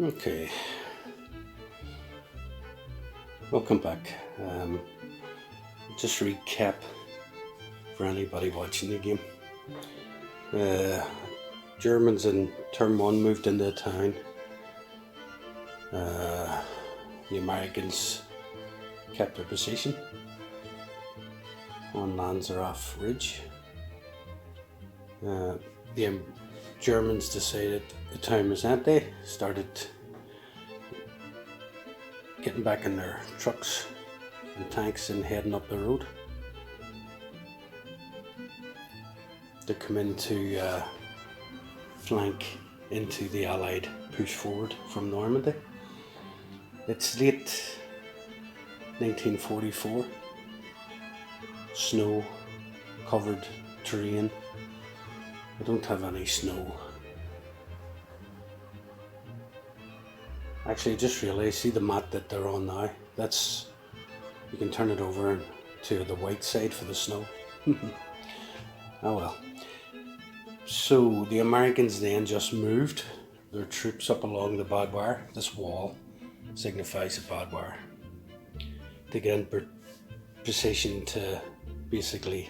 Okay, welcome back. Just recap for anybody watching the game. Uh, Germans in turn one moved into the town. The Americans kept their position on Lanzarath Ridge. The Germans decided the town was empty, started getting back in their trucks and tanks and heading up the road to come into flank into the Allied push forward from Normandy. It's late 1944, snow covered terrain. I don't have any snow. Actually, I just realised, see the mat that they're on now? That's, you can turn it over to the white side for the snow. Oh well. So the Americans then just moved their troops up along the barbed wire. This wall signifies the barbed wire. They get in position to basically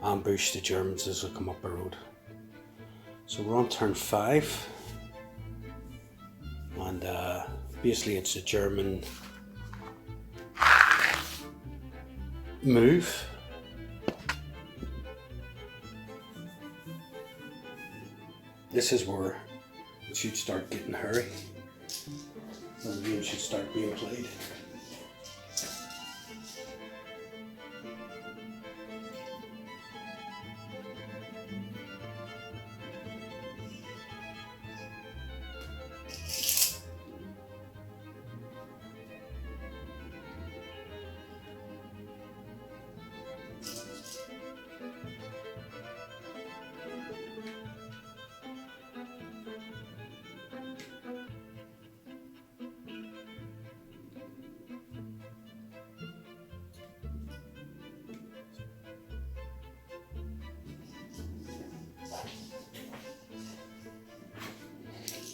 ambush the Germans as they come up the road. So we're on turn 5, and basically it's a German move. This is where it should start getting hairy, and the game should start being played.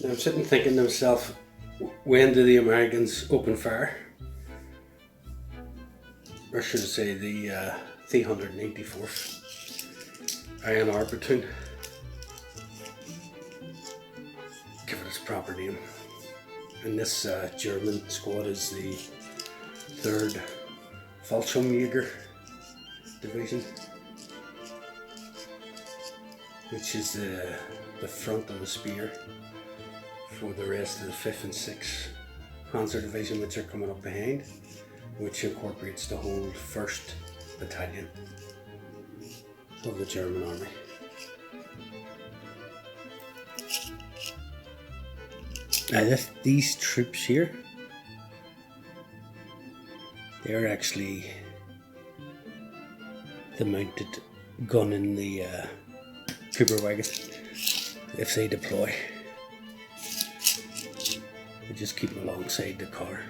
Now I'm sitting thinking to myself, when do the Americans open fire? Or should I say the 384th INR platoon? Give it its proper name. And this German squad is the 3rd Fallschirmjäger Division, which is the front of the spear for the rest of the 5th and 6th Panzer Division, which are coming up behind, which incorporates the whole 1st Battalion of the German Army. Now these troops here, they're actually the mounted gun in the Cooper wagon if they deploy. They just keep them alongside the car.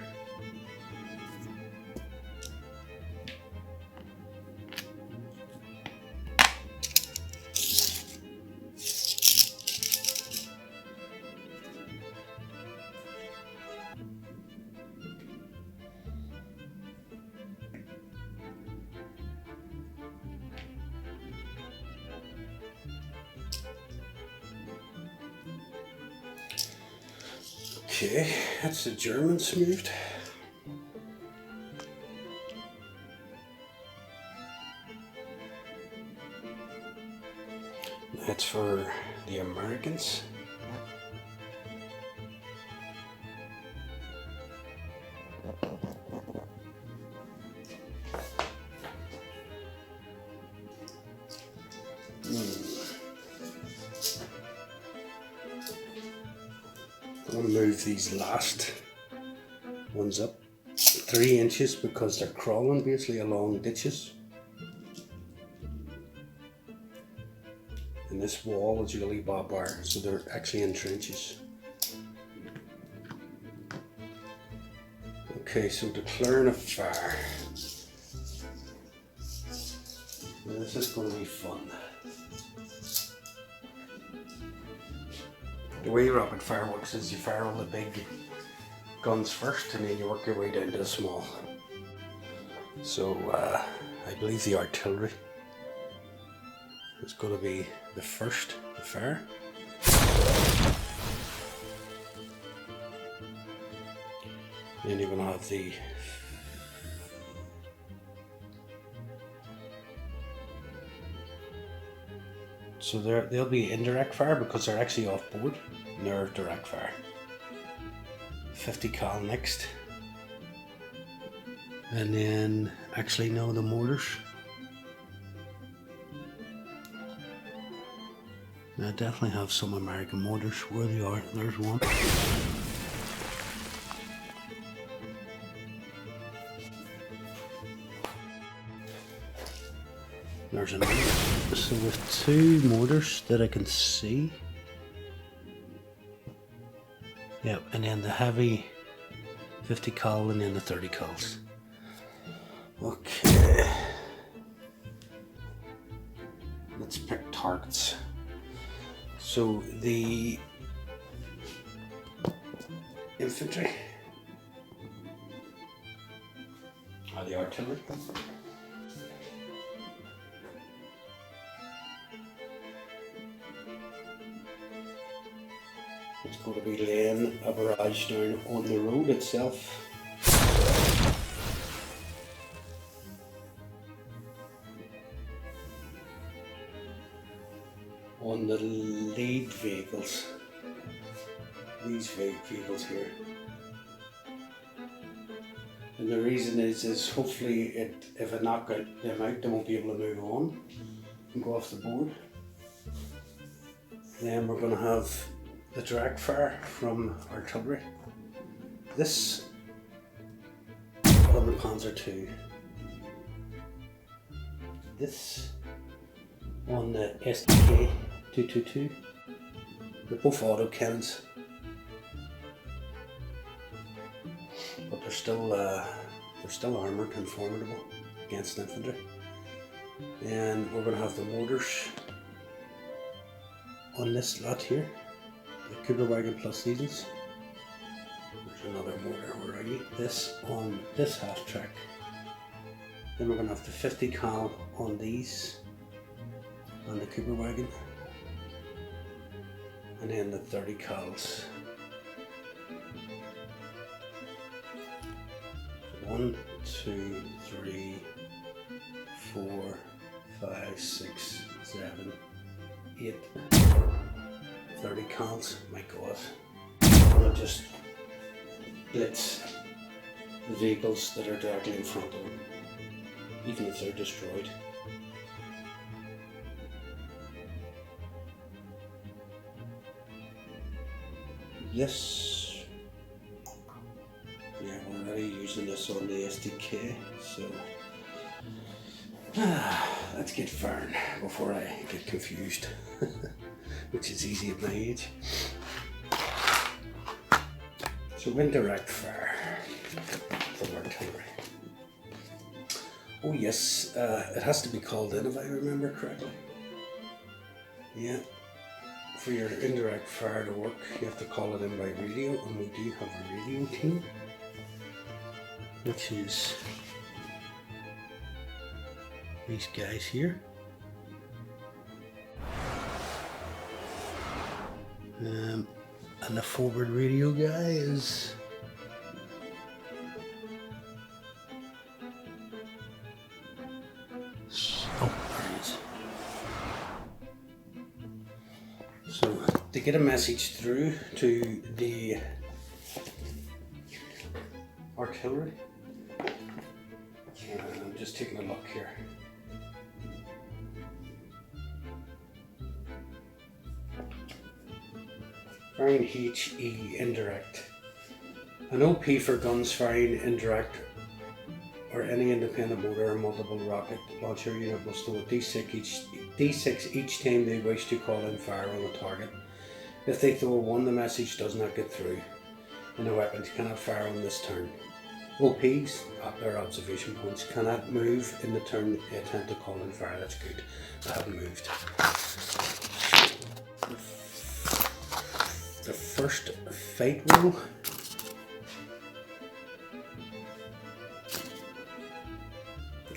Okay, that's the Germans moved. That's for the Americans. I'm going to move these last ones up 3 inches because they're crawling basically along ditches. And this wall is really barbed wire, so they're actually in trenches. Okay, so declaring a fire. This is going to be fun. The way rapid fire works is you fire all the big guns first and then you work your way down to the small. So I believe the artillery is going to be the first to fire. Then you're going to have the so they'll be indirect fire because they're actually off board and they're direct fire. 50 cal next. And then actually no, the mortars. I definitely have some American mortars. Where they are, there's one. There's another. So with two mortars that I can see. Yep, and then the heavy 50 cal and then the 30 cals. Okay. Let's pick targets. So the infantry or the artillery. It's going to be laying a barrage down on the road itself. On the lead vehicles, these vehicles here. And the reason is hopefully if I knock out them out, they won't be able to move on and go off the board. Then we're going to have the direct fire from artillery. This on the Panzer II. This on the SDK 222. They're both auto cannons, but they're still armoured and formidable against infantry. And we're going to have the mortars on this lot here. The Cooper wagon plus seasons. There's another mortar already. This on this half track. Then we're going to have the 50 cal on these, on the Cooper wagon, and then the 30 cals. 1, 2, 3, 4, 5, 6, 7, 8. 30 cals, my god. I'm gonna just blitz the vehicles that are directly in front of them, even if they're destroyed. This, yeah, we're already using this on the SDK, so let's get firing before I get confused. Which is easy at my age. So indirect fire from artillery. Oh yes, it has to be called in if I remember correctly. Yeah, for your indirect fire to work, you have to call it in by radio, and we do have a radio team, which is these guys here. And the forward radio guy is there he is. So to get a message through to the artillery, I'm just taking a look here. Firing HE indirect. An OP for guns firing indirect or any independent motor or multiple rocket launcher unit must throw a D6 each time they wish to call in fire on a target. If they throw a 1, the message does not get through and the weapons cannot fire on this turn. OPs, their observation points, cannot move in the turn they attempt to call in fire. That's good. I haven't moved. the first fight roll.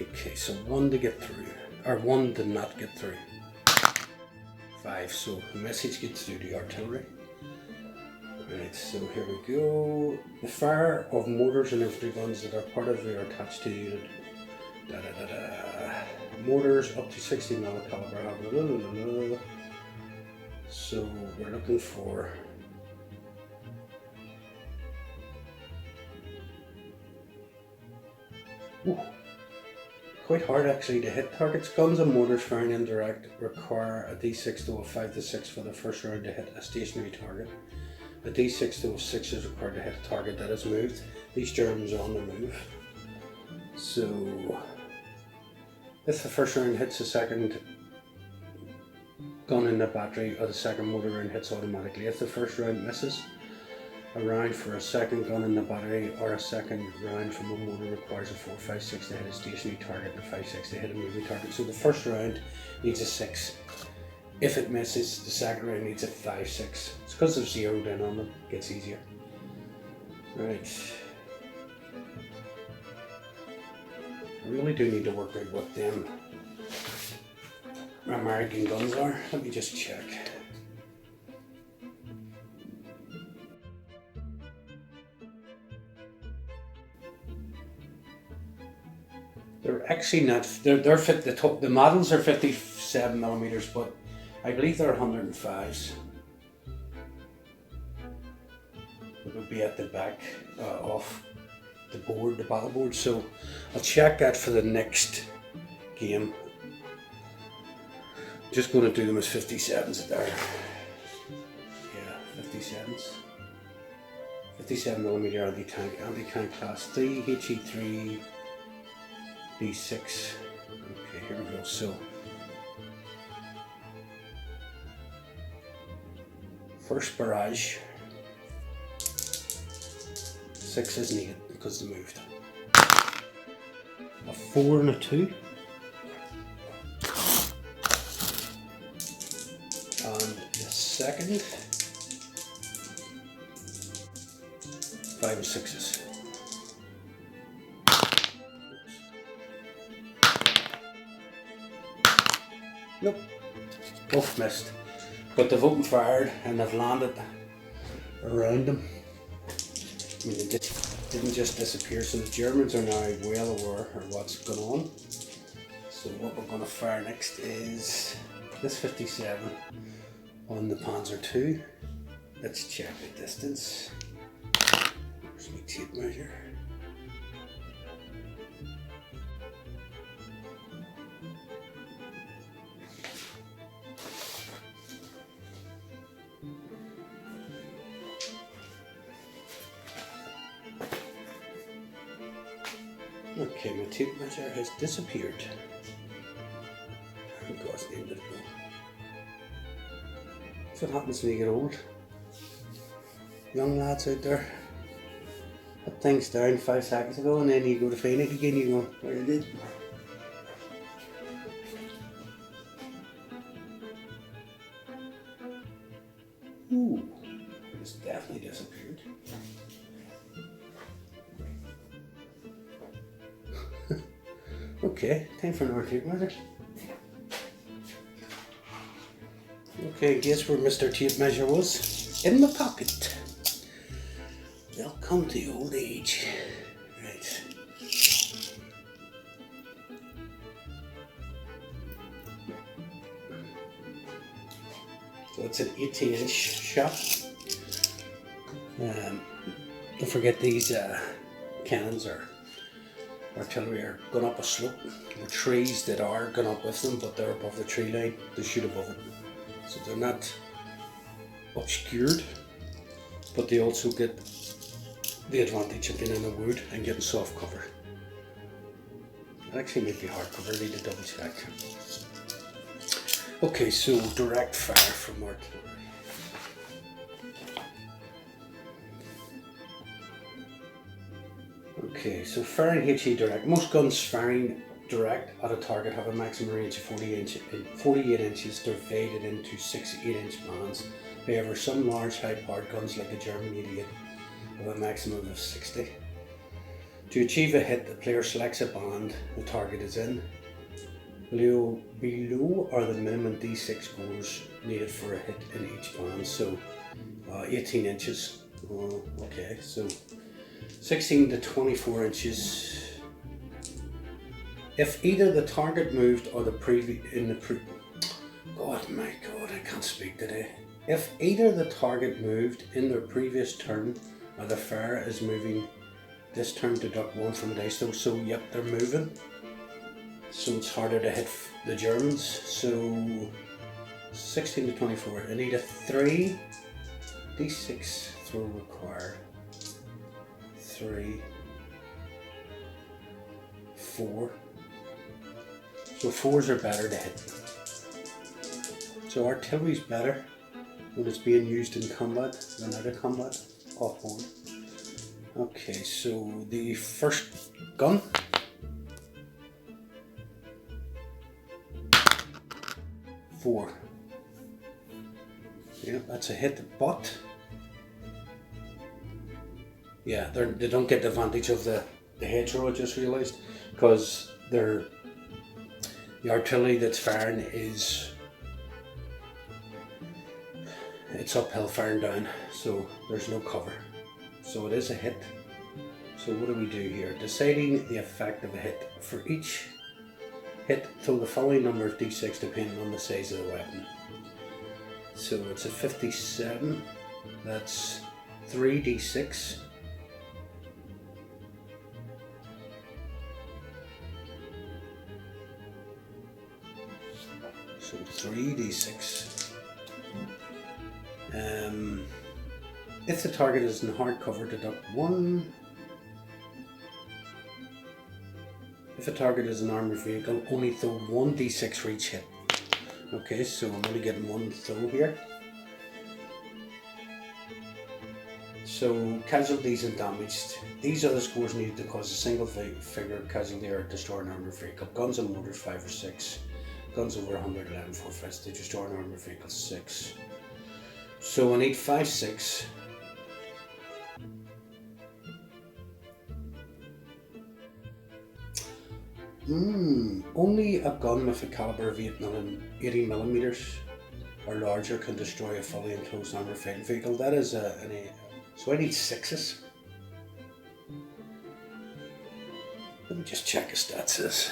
Okay, so 1 to get through, or 1 to not get through. 5, so the message gets through the artillery. Right, so here we go. The fire of mortars and infantry guns that are part of or attached to the unit. Mortars up to 60 mm caliber. So we're looking for quite hard actually to hit targets. Guns and mortars firing indirect require a d6 to a 5 to 6 for the first round to hit a stationary target. A d6 to a 6 is required to hit a target that is moved. These Germans are on the move. So if the first round hits the second gun in the battery, or the second motor round hits automatically. If the first round misses, a round for a second gun in the battery or a second round from a motor requires a 4, 5, 6 to hit a stationary target and a 5, 6 to hit a moving target. So the first round needs a 6. If it misses, the second round needs a 5, 6. It's because they're zeroed in on them. It gets easier. Right. I really do need to work out what them American guns are. Let me just check. They're actually not. They're fit. The models are 57 millimeters, but I believe they're 105s. It would be at the back of the board, the battle board. So I'll check that for the next game. Just going to do them as 57s there. Yeah, 57s. 57 millimeter anti-tank class 3, HE3, D6. Okay, here we go. So first barrage, 6 is needed because they moved. A 4 and a 2. And the second, 5 and 6s. Nope, both missed. But they've opened fired and they've landed around them. I mean, they didn't just disappear, so the Germans are now well aware of what's going on. So what we're going to fire next is this 57 on the Panzer II. Let's check the distance. There's my tape measure. Okay, my tape measure has disappeared. Oh God's name, did it go? That's what happens when you get old. Young lads out there, put things down 5 seconds ago and then you go to find it again, you go, where did it? Ooh, it's definitely disappeared. Okay, time for another tape measure. Okay, guess where Mr. Tape Measure was? In my pocket. Welcome to old age. Right. So it's an 18-inch shot. Don't forget these cannons are artillery are going up a slope. The trees that are going up with them, but they're above the tree line, they shoot above it. So they're not obscured, but they also get the advantage of being in the wood and getting soft cover. It actually might be hard cover, I need to double check. Okay, so direct fire from artillery. Okay, so firing HE direct. Most guns firing direct at a target have a maximum range of 48 inches divided into 6 8-inch bands. However, some large high-powered guns like the German 88 have a maximum of 60. To achieve a hit, the player selects a band the target is in. Below are the minimum D6 scores needed for a hit in each band. So 18 inches. Okay, so 16 to 24 inches. If either the target moved or the God, my God, I can't speak today. If either the target moved in their previous turn or the fire is moving this turn, deduct 1 from dice though. So yep, they're moving. So it's harder to hit the Germans. So 16 to 24. I need a 3 D6 throw required. 3, 4. So 4s are better to hit. So artillery's better when it's being used in combat than out of combat. Offboard. Okay, so the first gun. Four. Yeah, that's a hit, but yeah, they don't get the advantage of the hedgerow, I just realised, because the artillery that's firing it's uphill firing down, so there's no cover. So it is a hit. So what do we do here? Deciding the effect of a hit. For each hit, throw the following number of d6 depending on the size of the weapon. So it's a 57, that's 3d6. So 3d6. If the target is in hard cover, deduct 1. If a target is an armoured vehicle, only throw 1d6 for each hit. Okay, so I'm only getting 1 throw here. So casualties and damage. These are the scores needed to cause a single figure casualty or destroy an armoured vehicle. Guns and mortars 5 or 6. Guns over 111 4 5 to destroy an armoured vehicle 6. So I need 5, 6. Only a gun with a caliber of 80 millimeters or larger can destroy a fully enclosed armoured fighting vehicle. That is an 8. So I need 6s. Let me just check his stats.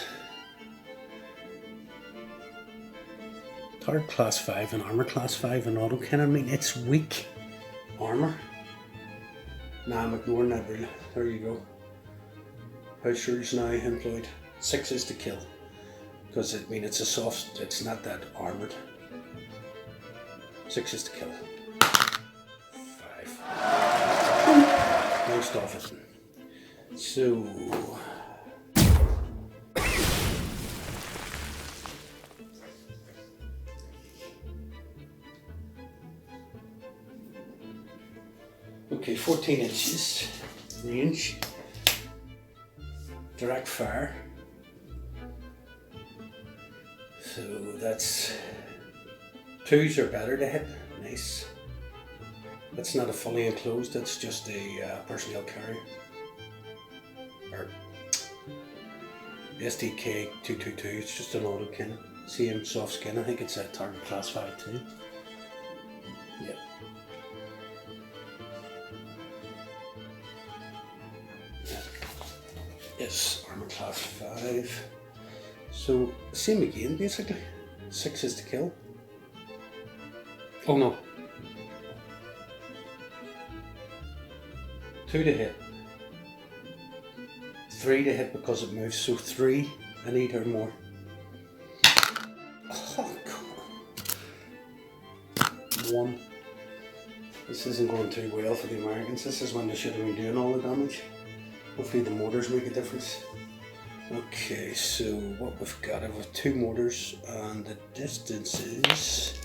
Target class 5 and armour class 5 and auto cannon. I mean, it's weak armour. Nah, I'm ignoring that rule. There you go. House rules now employed. 6s to kill. Because I mean, it's a soft, it's not that armoured. 6s to kill. 5. Most of it. So. Okay, 14 inches range. Direct fire. So that's 2s are better to hit. Nice. That's not a fully enclosed, that's just a personnel carrier. Or SDK 222, it's just an auto cannon. Same soft skin, I think it's a target class 5 too. Yep. Yes, armor class 5. So, same again basically. 6s to kill. Oh no. 2 to hit. 3 to hit because it moves, so 3. I need her more. Oh God. 1. This isn't going too well for the Americans. This is when they should have been doing all the damage. Hopefully the mortars make a difference. Okay, so what we've got, I've got 2 mortars and the distance is